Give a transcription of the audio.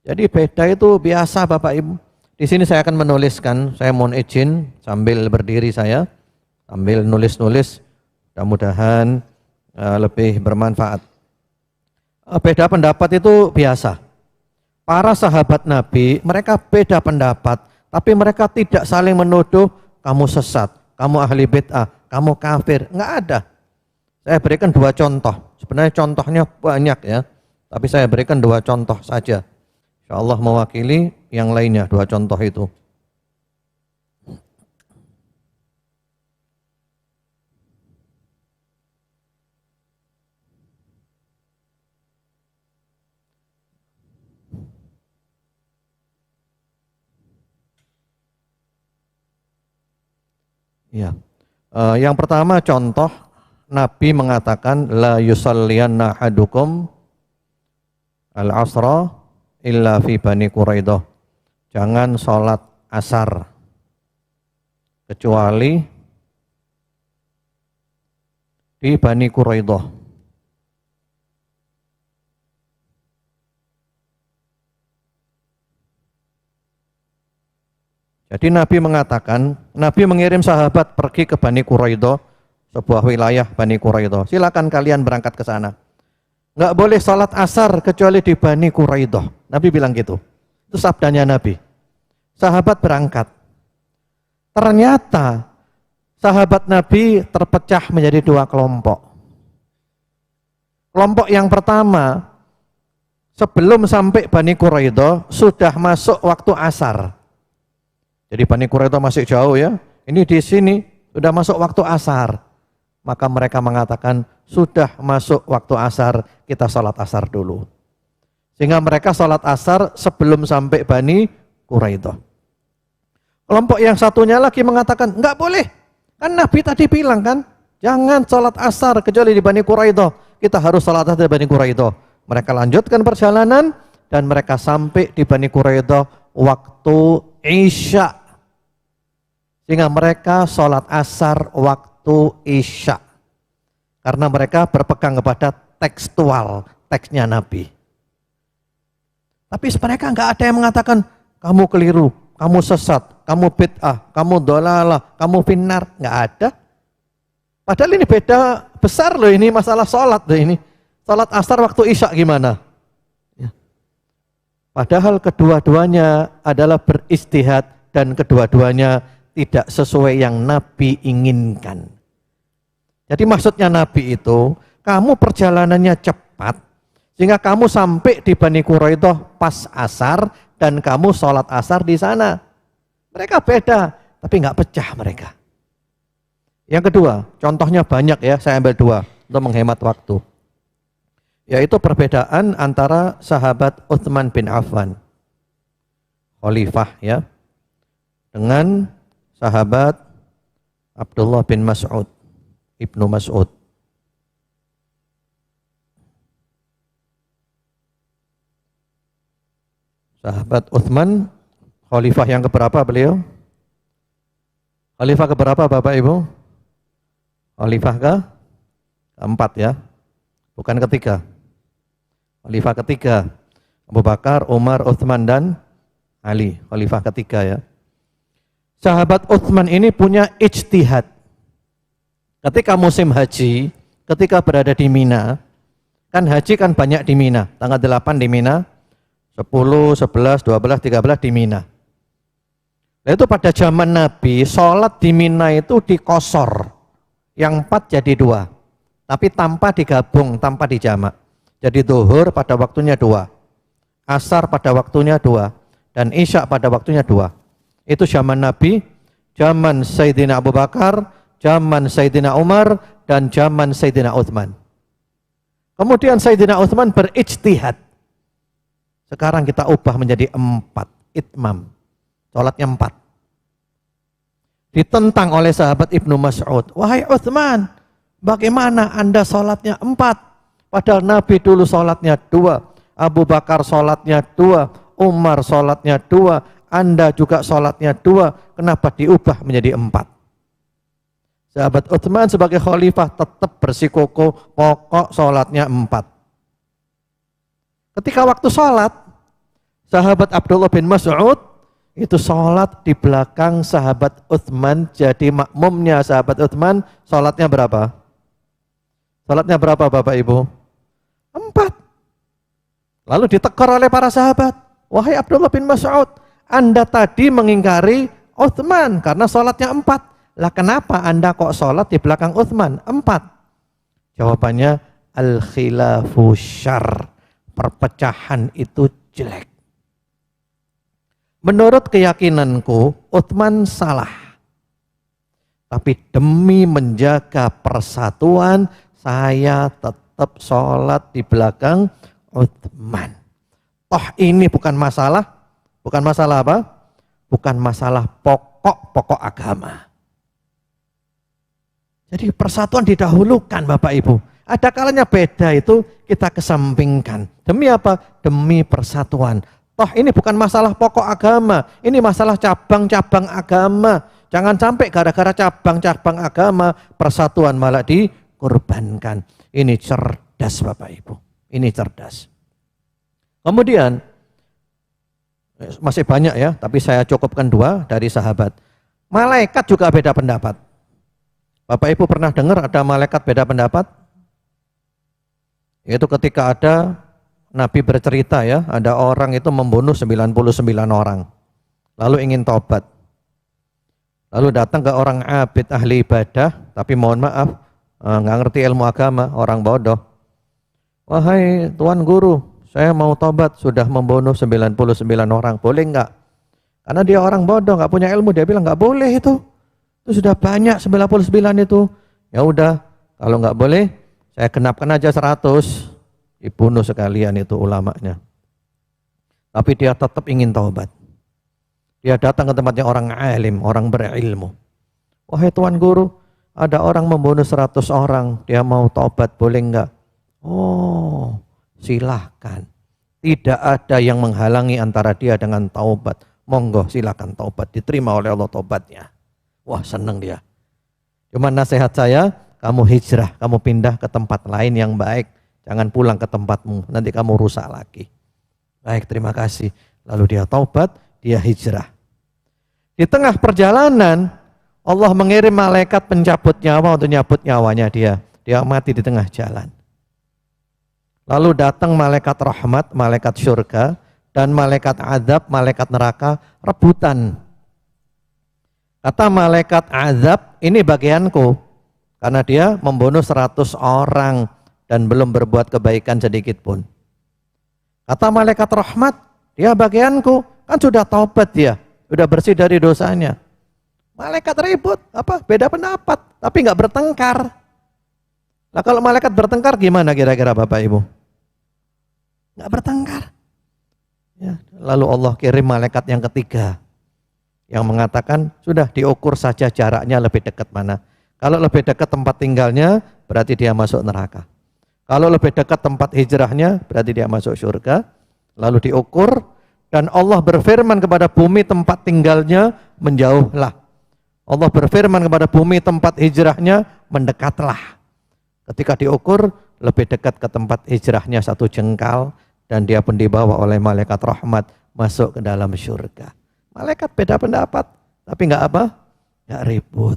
Jadi beda itu biasa Bapak Ibu. Di sini saya akan menuliskan, saya mohon izin sambil berdiri saya, sambil nulis-nulis, mudah-mudahan lebih bermanfaat. Beda pendapat itu biasa. Para sahabat Nabi, mereka beda pendapat, tapi mereka tidak saling menuduh, kamu sesat, kamu ahli bid'ah, kamu kafir, enggak ada. Saya berikan dua contoh, sebenarnya contohnya banyak ya, tapi saya berikan dua contoh saja. Insya Allah mewakili yang lainnya, dua contoh itu. Ya. Yang pertama contoh Nabi mengatakan la yusalliyanna ahadukum al-asra illa fi Bani Quraidah. Jangan sholat asar kecuali di Bani Quraidah. Jadi Nabi mengatakan, Nabi mengirim sahabat pergi ke Bani Quraidah, sebuah wilayah Bani Quraidah. Silakan kalian berangkat ke sana. Enggak boleh salat asar kecuali di Bani Quraidah. Nabi bilang gitu. Itu sabdanya Nabi. Sahabat berangkat. Ternyata sahabat Nabi terpecah menjadi dua kelompok. Kelompok yang pertama, sebelum sampai Bani Quraidah sudah masuk waktu asar. Jadi Bani Quraidah masih jauh ya. Ini di sini sudah masuk waktu asar. Maka mereka mengatakan sudah masuk waktu asar, kita sholat asar dulu. Sehingga mereka sholat asar sebelum sampai Bani Quraidah. Kelompok yang satunya lagi mengatakan enggak boleh. Kan Nabi tadi bilang kan, jangan sholat asar kecuali di Bani Quraidah. Kita harus sholat asar di Bani Quraidah. Mereka lanjutkan perjalanan dan mereka sampai di Bani Quraidah waktu Isya. Sehingga mereka sholat asar waktu Isya. Karena mereka berpegang kepada tekstual, teksnya Nabi. Tapi mereka enggak ada yang mengatakan, kamu keliru, kamu sesat, kamu bid'ah, kamu dolalah, kamu finnar. Enggak ada. Padahal ini beda besar loh, ini masalah sholat loh ini. Sholat asar waktu Isya gimana? Ya. Padahal kedua-duanya adalah beristihad dan kedua-duanya tidak sesuai yang Nabi inginkan. Jadi maksudnya Nabi itu, kamu perjalanannya cepat, sehingga kamu sampai di Bani Quraidah pas asar, dan kamu sholat asar di sana. Mereka beda, tapi nggak pecah mereka. Yang kedua, contohnya banyak ya, saya ambil dua, untuk menghemat waktu. Yaitu perbedaan antara sahabat Utsman bin Affan, khalifah ya, dengan sahabat Abdullah bin Mas'ud, Ibnu Mas'ud. Sahabat Utsman, khalifah yang keberapa beliau? Khalifah keberapa Bapak Ibu? Khalifah keempat ya, bukan ketiga. Khalifah ketiga, Abu Bakar, Umar, Utsman dan Ali, khalifah ketiga ya. Sahabat Utsman ini punya ijtihad. Ketika musim haji, ketika berada di Mina, kan haji kan banyak di Mina, tanggal 8 di Mina, 10, 11, 12, 13 di Mina. Nah itu pada zaman Nabi, sholat di Mina itu dikosor, yang 4 jadi 2, tapi tanpa digabung, tanpa dijamak. Jadi zuhur pada waktunya 2, asar pada waktunya 2, dan isya pada waktunya 2. Itu zaman Nabi, zaman Sayyidina Abu Bakar, zaman Sayyidina Umar, dan zaman Sayyidina Utsman. Kemudian Sayyidina Utsman berijtihad. Sekarang kita ubah menjadi 4, itmam. Sholatnya 4. Ditentang oleh sahabat Ibnu Mas'ud. Wahai Utsman, bagaimana Anda sholatnya 4? Padahal Nabi dulu sholatnya 2, Abu Bakar sholatnya 2, Umar sholatnya 2, Anda juga sholatnya 2, kenapa diubah menjadi 4? Sahabat Utsman sebagai khalifah tetap bersikukuh, pokok sholatnya 4. Ketika waktu sholat, Sahabat Abdullah bin Mas'ud itu sholat di belakang sahabat Utsman, jadi makmumnya sahabat Utsman, sholatnya berapa? Sholatnya berapa Bapak Ibu? 4. Lalu ditegur oleh para sahabat, wahai Abdullah bin Mas'ud, Anda tadi mengingkari Utsman karena sholatnya 4. Lah kenapa Anda kok sholat di belakang Utsman? 4. Jawabannya, al-khilafu syarr. Perpecahan itu jelek. Menurut keyakinanku, Utsman salah. Tapi demi menjaga persatuan, saya tetap sholat di belakang Utsman. Toh ini bukan masalah apa? Bukan masalah pokok agama. Jadi persatuan didahulukan Bapak Ibu. Ada kalanya beda itu kita kesampingkan. Demi apa? Demi persatuan. Toh ini bukan masalah pokok agama, ini masalah cabang-cabang agama. Jangan sampai gara-gara cabang-cabang agama persatuan malah dikorbankan. Ini cerdas Bapak Ibu, ini cerdas. Kemudian masih banyak ya, tapi saya cukupkan 2 dari sahabat. Malaikat juga beda pendapat. Bapak Ibu pernah dengar ada malaikat beda pendapat? Itu ketika ada Nabi bercerita ya, ada orang itu membunuh 99 orang, lalu ingin taubat. Lalu datang ke orang abid ahli ibadah, tapi mohon maaf, nggak ngerti ilmu agama, orang bodoh. Wahai Tuan Guru, saya mau taubat, sudah membunuh 99 orang, boleh nggak? Karena dia orang bodoh, nggak punya ilmu, dia bilang nggak boleh itu sudah banyak 99 itu. Ya udah, kalau nggak boleh, saya genapkan aja 100. Dibunuh sekalian itu ulamanya. Tapi dia tetap ingin taubat. Dia datang ke tempatnya orang alim, orang berilmu. Wahai Tuan Guru, ada orang membunuh 100 orang, dia mau taubat, boleh enggak? Oh, silahkan. Tidak ada yang menghalangi antara dia dengan taubat. Monggo silakan taubat, diterima oleh Allah taubatnya. Wah, senang dia. Cuma nasihat saya, kamu hijrah, kamu pindah ke tempat lain yang baik. Jangan pulang ke tempatmu, nanti kamu rusak lagi. Baik, terima kasih. Lalu dia taubat, dia hijrah. Di tengah perjalanan, Allah mengirim malaikat pencabut nyawa untuk nyabut nyawanya dia. Dia mati di tengah jalan. Lalu datang malaikat rahmat, malaikat syurga, dan malaikat azab, malaikat neraka, rebutan. Kata malaikat azab, ini bagianku. Karena dia membunuh 100 orang. Dan belum berbuat kebaikan sedikit pun. Kata malaikat rahmat, dia bagianku, kan sudah taubat dia, sudah bersih dari dosanya. Malaikat ribut, beda pendapat, tapi nggak bertengkar. Nah kalau malaikat bertengkar gimana kira-kira Bapak Ibu? Nggak bertengkar. Ya, lalu Allah kirim malaikat yang ketiga, yang mengatakan sudah diukur saja jaraknya lebih dekat mana. Kalau lebih dekat tempat tinggalnya, berarti dia masuk neraka. Kalau lebih dekat tempat hijrahnya, berarti dia masuk surga. Lalu diukur, dan Allah berfirman kepada bumi tempat tinggalnya, menjauhlah. Allah berfirman kepada bumi tempat hijrahnya, mendekatlah. Ketika diukur, lebih dekat ke tempat hijrahnya 1 jengkal, dan dia pun dibawa oleh malaikat rahmat masuk ke dalam surga. Malaikat beda pendapat, tapi nggak ribut.